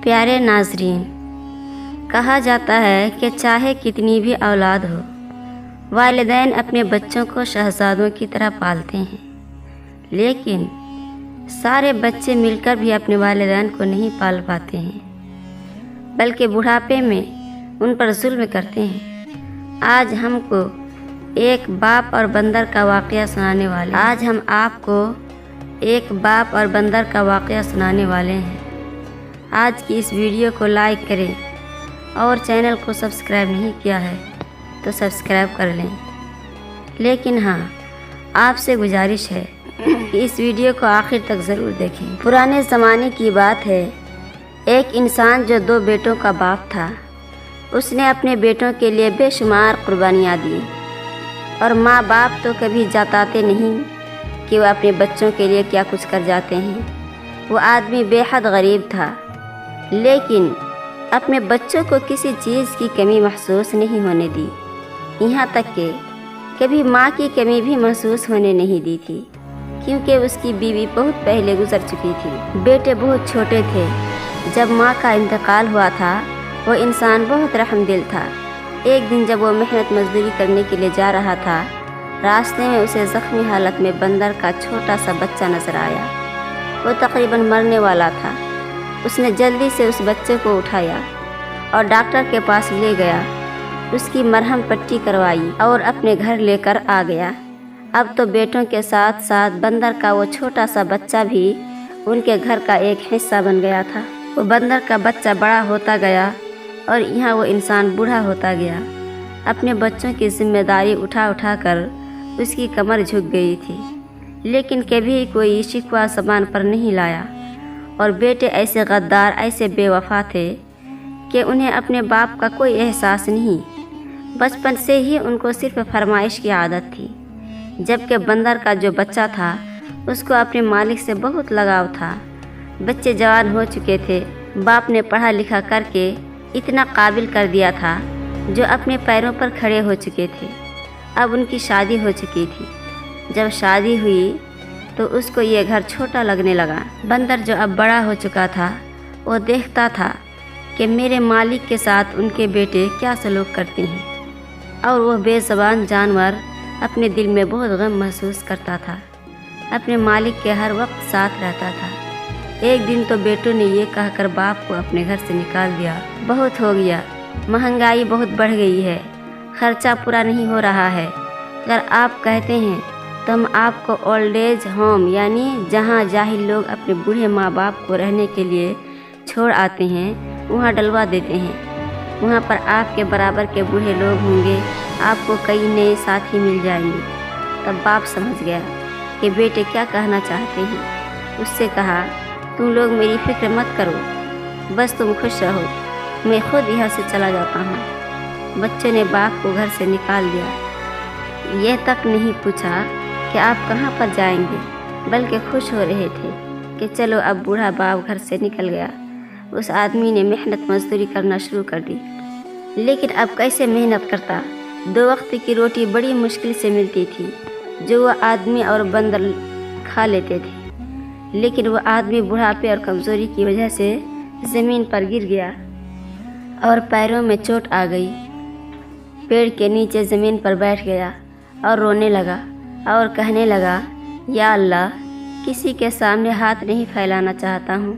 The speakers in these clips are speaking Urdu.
پیارے ناظرین، کہا جاتا ہے کہ چاہے کتنی بھی اولاد ہو، والدین اپنے بچوں کو شہزادوں کی طرح پالتے ہیں، لیکن سارے بچے مل کر بھی اپنے والدین کو نہیں پال پاتے ہیں، بلکہ بڑھاپے میں ان پر ظلم کرتے ہیں۔ آج ہم کو ایک باپ اور بندر کا واقعہ سنانے والے ہیں۔ آج کی اس ویڈیو کو لائک کریں اور چینل کو سبسکرائب نہیں کیا ہے تو سبسکرائب کر لیں، لیکن ہاں، آپ سے گزارش ہے کہ اس ویڈیو کو آخر تک ضرور دیکھیں۔ پرانے زمانے کی بات ہے، ایک انسان جو 2 بیٹوں کا باپ تھا، اس نے اپنے بیٹوں کے لیے بے شمار قربانیاں دی، اور ماں باپ تو کبھی جتاتے نہیں کہ وہ اپنے بچوں کے لیے کیا کچھ کر جاتے ہیں۔ وہ آدمی بے حد غریب تھا، لیکن اپنے بچوں کو کسی چیز کی کمی محسوس نہیں ہونے دی، یہاں تک کہ کبھی ماں کی کمی بھی محسوس ہونے نہیں دی تھی، کیونکہ اس کی بیوی بہت پہلے گزر چکی تھی۔ بیٹے بہت چھوٹے تھے جب ماں کا انتقال ہوا تھا۔ وہ انسان بہت رحم دل تھا۔ ایک دن جب وہ محنت مزدوری کرنے کے لیے جا رہا تھا، راستے میں اسے زخمی حالت میں بندر کا چھوٹا سا بچہ نظر آیا۔ وہ تقریباً مرنے والا تھا۔ اس نے جلدی سے اس بچے کو اٹھایا اور ڈاکٹر کے پاس لے گیا، اس کی مرہم پٹی کروائی اور اپنے گھر لے کر آ گیا۔ اب تو بیٹوں کے ساتھ ساتھ بندر کا وہ چھوٹا سا بچہ بھی ان کے گھر کا ایک حصہ بن گیا تھا۔ وہ بندر کا بچہ بڑا ہوتا گیا اور یہاں وہ انسان بوڑھا ہوتا گیا۔ اپنے بچوں کی ذمہ داری اٹھا کر اس کی کمر جھک گئی تھی، لیکن کبھی کوئی شکوہ زبان پر نہیں لایا۔ اور بیٹے ایسے غدار، ایسے بے وفا تھے کہ انہیں اپنے باپ کا کوئی احساس نہیں۔ بچپن سے ہی ان کو صرف فرمائش کی عادت تھی، جبکہ بندر کا جو بچہ تھا اس کو اپنے مالک سے بہت لگاؤ تھا۔ بچے جوان ہو چکے تھے، باپ نے پڑھا لکھا کر کے اتنا قابل کر دیا تھا، جو اپنے پیروں پر کھڑے ہو چکے تھے۔ اب ان کی شادی ہو چکی تھی۔ جب شادی ہوئی تو اس کو یہ گھر چھوٹا لگنے لگا۔ بندر جو اب بڑا ہو چکا تھا، وہ دیکھتا تھا کہ میرے مالک کے ساتھ ان کے بیٹے کیا سلوک کرتے ہیں، اور وہ بے زبان جانور اپنے دل میں بہت غم محسوس کرتا تھا۔ اپنے مالک کے ہر وقت ساتھ رہتا تھا۔ ایک دن تو بیٹوں نے یہ کہہ کر باپ کو اپنے گھر سے نکال دیا، بہت ہو گیا، مہنگائی بہت بڑھ گئی ہے، خرچہ پورا نہیں ہو رہا ہے۔ اگر آپ کہتے ہیں تو ہم آپ کو اولڈ ایج ہوم، یعنی جہاں جاہل لوگ اپنے بوڑھے ماں باپ کو رہنے کے لیے چھوڑ آتے ہیں، وہاں ڈلوا دیتے ہیں۔ وہاں پر آپ کے برابر کے بوڑھے لوگ ہوں گے، آپ کو کئی نئے ساتھی مل جائیں گے۔ تب باپ سمجھ گیا کہ بیٹے کیا کہنا چاہتے ہیں۔ اس سے کہا، تم لوگ میری فکر مت کرو، بس تم خوش رہو، میں خود یہاں سے چلا جاتا ہوں۔ بچے نے باپ کو گھر سے نکال دیا۔ یہ تک نہیں پوچھا کہ آپ کہاں پر جائیں گے، بلکہ خوش ہو رہے تھے کہ چلو اب بوڑھا باپ گھر سے نکل گیا۔ اس آدمی نے محنت مزدوری کرنا شروع کر دی، لیکن اب کیسے محنت کرتا؟ 2 وقت کی روٹی بڑی مشکل سے ملتی تھی، جو وہ آدمی اور بندر کھا لیتے تھے، لیکن وہ آدمی بڑھاپے اور کمزوری کی وجہ سے زمین پر گر گیا اور پیروں میں چوٹ آ گئی۔ پیڑ کے نیچے زمین پر بیٹھ گیا اور رونے لگا اور کہنے لگا، یا اللہ، کسی کے سامنے ہاتھ نہیں پھیلانا چاہتا ہوں،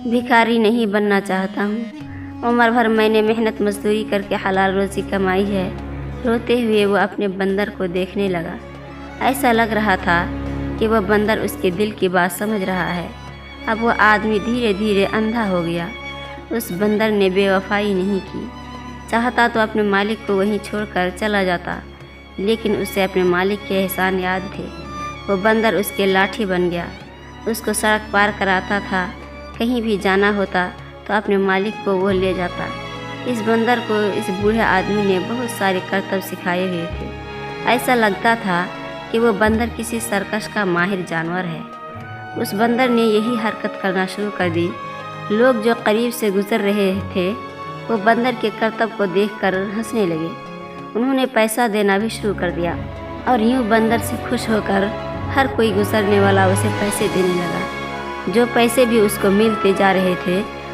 بھکاری نہیں بننا چاہتا ہوں، عمر بھر میں نے محنت مزدوری کر کے حلال روزی کمائی ہے۔ روتے ہوئے وہ اپنے بندر کو دیکھنے لگا۔ ایسا لگ رہا تھا کہ وہ بندر اس کے دل کی بات سمجھ رہا ہے۔ اب وہ آدمی دھیرے دھیرے اندھا ہو گیا۔ اس بندر نے بے وفائی نہیں کی، چاہتا تو اپنے مالک کو وہیں چھوڑ کر چلا جاتا، لیکن اسے اپنے مالک کے احسان یاد تھے۔ وہ بندر اس کے لاٹھی بن گیا، اس کو سڑک پار کراتا تھا، کہیں بھی جانا ہوتا تو اپنے مالک کو وہ لے جاتا۔ اس بندر کو اس بوڑھے آدمی نے بہت سارے کرتب سکھائے ہوئے تھے۔ ایسا لگتا تھا کہ وہ بندر کسی سرکش کا ماہر جانور ہے۔ اس بندر نے یہی حرکت کرنا شروع کر دی۔ لوگ جو قریب سے گزر رہے تھے، وہ بندر کے کرتب کو دیکھ کر ہنسنے لگے۔ انہوں نے پیسہ دینا بھی شروع کر دیا، اور یوں بندر سے خوش ہو کر ہر کوئی گزرنے والا اسے پیسے دینے لگا۔ جو پیسے بھی اس کو ملتے جا رہے تھے،